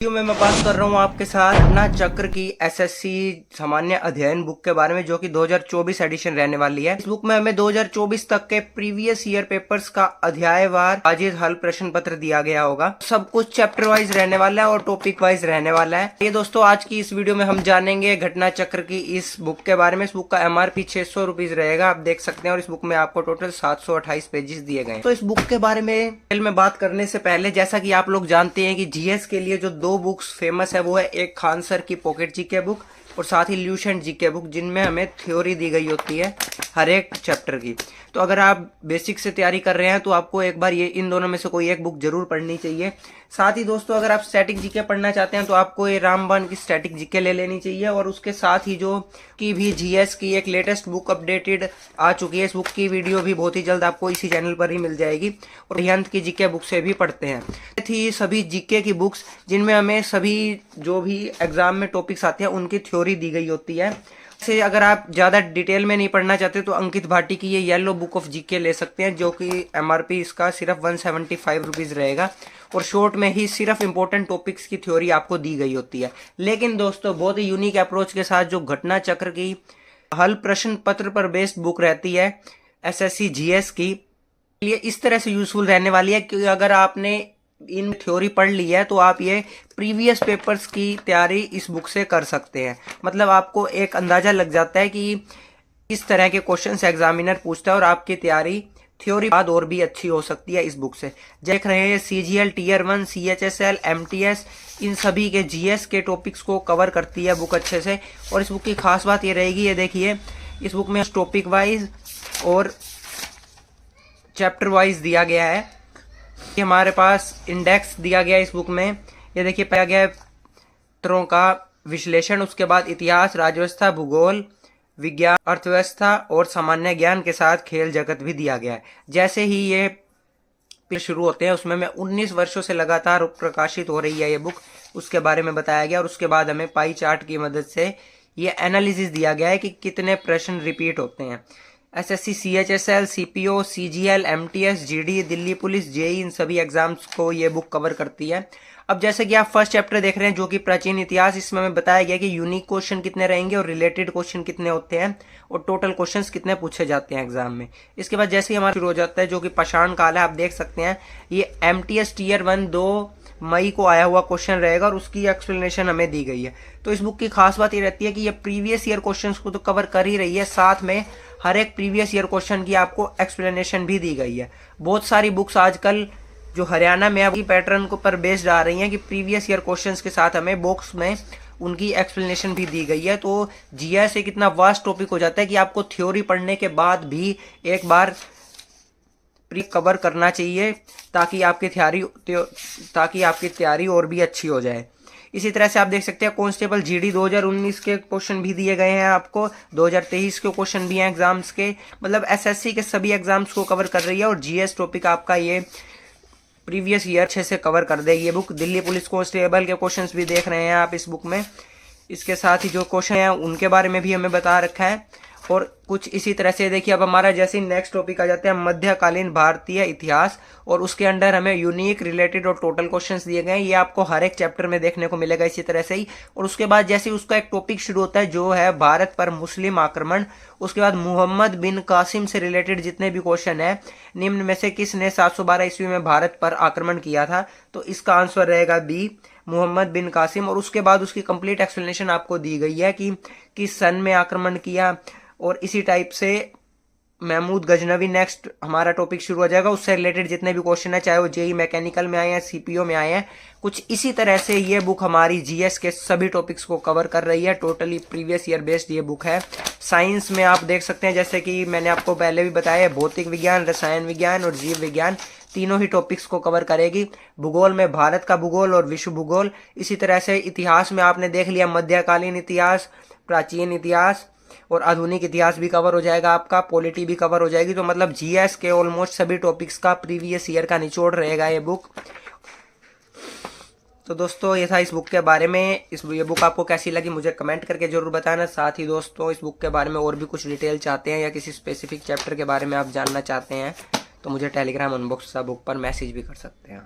Video में मैं बात कर रहा हूँ आपके साथ घटना चक्र की एसएससी सामान्य अध्ययन बुक के बारे में, जो कि 2024 एडिशन रहने वाली है। इस बुक में हमें 2024 तक के प्रीवियस ईयर पेपर्स का अध्यायवार आजिज हल प्रश्न पत्र दिया गया होगा। सब कुछ चैप्टर वाइज रहने वाला है और टॉपिक वाइज रहने वाला है। ये दोस्तों आज की इस वीडियो में हम जानेंगे घटना चक्र की इस बुक के बारे में। इस बुक का MRP 600 रुपीज रहेगा, आप देख सकते हैं, और इस बुक में आपको टोटल 728 पेजेस दिए गए। तो इस बुक के बारे में बात करने से पहले, जैसा कि आप लोग जानते हैं कि जीएस के लिए जो दो बुक्स फेमस है वो है एक खान सर की पॉकेट जीके बुक और साथ ही ल्यूसेंट जीके बुक, जिनमें हमें थ्योरी दी गई होती है हर एक चैप्टर की। तो अगर आप बेसिक से तैयारी कर रहे हैं तो आपको एक बार ये इन दोनों में से कोई एक बुक जरूर पढ़नी चाहिए। साथ ही दोस्तों अगर आप स्टैटिक जीके पढ़ना चाहते हैं तो आपको ये रामबाण की स्टैटिक जीके ले लेनी चाहिए, और उसके साथ ही जो की भी जीएस की एक लेटेस्ट बुक अपडेटेड आ चुकी है। इस बुक की वीडियो भी बहुत ही जल्द आपको इसी चैनल पर ही मिल जाएगी। और अरिहंत की जीके बुक से भी पढ़ते हैं। थी सभी जीके की बुक्स जिनमें हमें सभी जो भी एग्जाम में टॉपिक्स आते हैं उनकी थ्योरी दी गई होती है। से अगर आप ज्यादा डिटेल में नहीं पढ़ना चाहते तो अंकित भाटी की ये येलो बुक ऑफ जीके ले सकते हैं, जो कि MRP इसका सिर्फ 175 रुपीज रहेगा, और शॉर्ट में ही सिर्फ इंपॉर्टेंट टॉपिक्स की थ्योरी आपको दी गई होती है। लेकिन दोस्तों बहुत ही यूनिक अप्रोच के साथ जो घटना चक्र की हल प्रश्न पत्र पर बेस्ड बुक रहती है SSC GS की, लिए इस तरह से यूजफुल रहने वाली है कि अगर आपने इन थ्योरी पढ़ ली है तो आप ये प्रीवियस पेपर्स की तैयारी इस बुक से कर सकते हैं। मतलब आपको एक अंदाजा लग जाता है कि इस तरह के क्वेश्चंस एग्जामिनर पूछता है, और आपकी तैयारी थ्योरी बाद और भी अच्छी हो सकती है इस बुक से। देख रहे हैं CGL Tier 1 CHSL MTS इन सभी के GS के टॉपिक्स को कवर करती है बुक अच्छे से। और इस बुक की खास बात ये रहेगी, ये देखिए इस बुक में टॉपिक वाइज और चैप्टर वाइज दिया गया है। कि हमारे पास इंडेक्स दिया गया है इस बुक में। ये देखिए पाया गया है क्षेत्रों का विश्लेषण, उसके बाद इतिहास, राजव्यवस्था, भूगोल, विज्ञान, अर्थव्यवस्था और सामान्य ज्ञान के साथ खेल जगत भी दिया गया है। जैसे ही ये शुरू होते हैं उसमें 19 वर्षों से लगातार प्रकाशित हो रही है ये बुक, उसके बारे में बताया गया। और उसके बाद हमें पाई चार्ट की मदद से ये एनालिसिस दिया गया है कि कितने प्रश्न रिपीट होते हैं। SSC CHSL CPO CGL MTS GD Delhi police JEE इन सभी एग्जाम्स को ये बुक कवर करती है। अब जैसे कि आप फर्स्ट चैप्टर देख रहे हैं जो कि प्राचीन इतिहास, इसमें हमें बताया गया कि यूनिक क्वेश्चन कितने रहेंगे और रिलेटेड क्वेश्चन कितने होते हैं और टोटल क्वेश्चंस कितने पूछे जाते हैं एग्जाम में। इसके बाद जैसे ही हमारा शुरू हो जाता है जो कि पाषाण काल है, आप देख सकते हैं ये MTS Tier 1 2 मई को आया हुआ क्वेश्चन रहेगा और उसकी एक्सप्लेनेशन हमें दी गई है। तो इस बुक की खास बात ये रहती है कि ये प्रीवियस ईयर क्वेश्चंस को तो कवर कर ही रही है, साथ में हर एक प्रीवियस ईयर क्वेश्चन की आपको एक्सप्लेनेशन भी दी गई है। बहुत सारी बुक्स आजकल जो हरियाणा में अभी पैटर्न को पर बेस्ड आ रही हैं कि प्रीवियस ईयर क्वेश्चंस के साथ हमें बॉक्स में उनकी एक्सप्लेनेशन भी दी गई है। तो जीएस एक इतना वास्ट टॉपिक हो जाता है कि आपको थ्योरी पढ़ने के बाद भी एक बार प्री कवर करना चाहिए ताकि आपकी तैयारी और भी अच्छी हो जाए। इसी तरह से आप देख सकते हैं कांस्टेबल GD 2019 के क्वेश्चन भी दिए गए हैं आपको, 2023 के क्वेश्चन भी हैं एग्जाम्स के। मतलब SSC के सभी एग्जाम्स को कवर कर रही है, और GS टॉपिक आपका ये प्रीवियस ईयर अच्छे से कवर कर देगी ये बुक। दिल्ली पुलिस कांस्टेबल के क्वेश्चंस भी देख रहे हैं आप इस बुक में। इसके साथ ही जो क्वेश्चन है उनके बारे में भी हमें बता रखा है। और कुछ इसी तरह से देखिए अब हमारा जैसे नेक्स्ट टॉपिक आ जाते हैं मध्यकालीन भारतीय इतिहास, और उसके अंडर हमें यूनिक, रिलेटेड और टोटल क्वेश्चंस दिए गए हैं। ये आपको हर एक चैप्टर में देखने को मिलेगा इसी तरह से ही। और उसके बाद जैसे उसका एक टॉपिक शुरू होता है जो है भारत पर मुस्लिम आक्रमण, उसके बाद मोहम्मद बिन कासिम से रिलेटेड जितने भी क्वेश्चन है, निम्न में से किसने 712 ईस्वी में भारत पर आक्रमण किया था, तो इसका आंसर रहेगा B मोहम्मद बिन कासिम। और उसके बाद उसकी कंप्लीट एक्सप्लेनेशन आपको दी गई है कि किस सन में आक्रमण किया। और इसी टाइप से महमूद गजनवी नेक्स्ट हमारा टॉपिक शुरू हो जाएगा, उससे रिलेटेड जितने भी क्वेश्चन है, चाहे वो JEE मैकेनिकल में आए हैं, CPO में आए हैं, कुछ इसी तरह से ये बुक हमारी GS के सभी टॉपिक्स को कवर कर रही है। टोटली प्रीवियस ईयर बेस्ड ये बुक है। साइंस में आप देख सकते हैं जैसे कि मैंने आपको पहले भी बताया, भौतिक विज्ञान, रसायन विज्ञान और जीव विज्ञान तीनों ही टॉपिक्स को कवर करेगी। भूगोल में भारत का भूगोल और विश्व भूगोल। इसी तरह से इतिहास में आपने देख लिया मध्यकालीन इतिहास, प्राचीन इतिहास और आधुनिक इतिहास भी कवर हो जाएगा आपका, पॉलिटी भी कवर हो जाएगी। तो मतलब GS के ऑलमोस्ट सभी टॉपिक्स का प्रीवियस ईयर का निचोड़ रहेगा ये बुक। तो दोस्तों ये था इस बुक के बारे में। ये बुक आपको कैसी लगी मुझे कमेंट करके जरूर बताना। साथ ही दोस्तों इस बुक के बारे में और भी कुछ डिटेल चाहते हैं या किसी स्पेसिफिक चैप्टर के बारे में आप जानना चाहते हैं तो मुझे टेलीग्राम अनबॉक्स बुक पर मैसेज भी कर सकते हैं।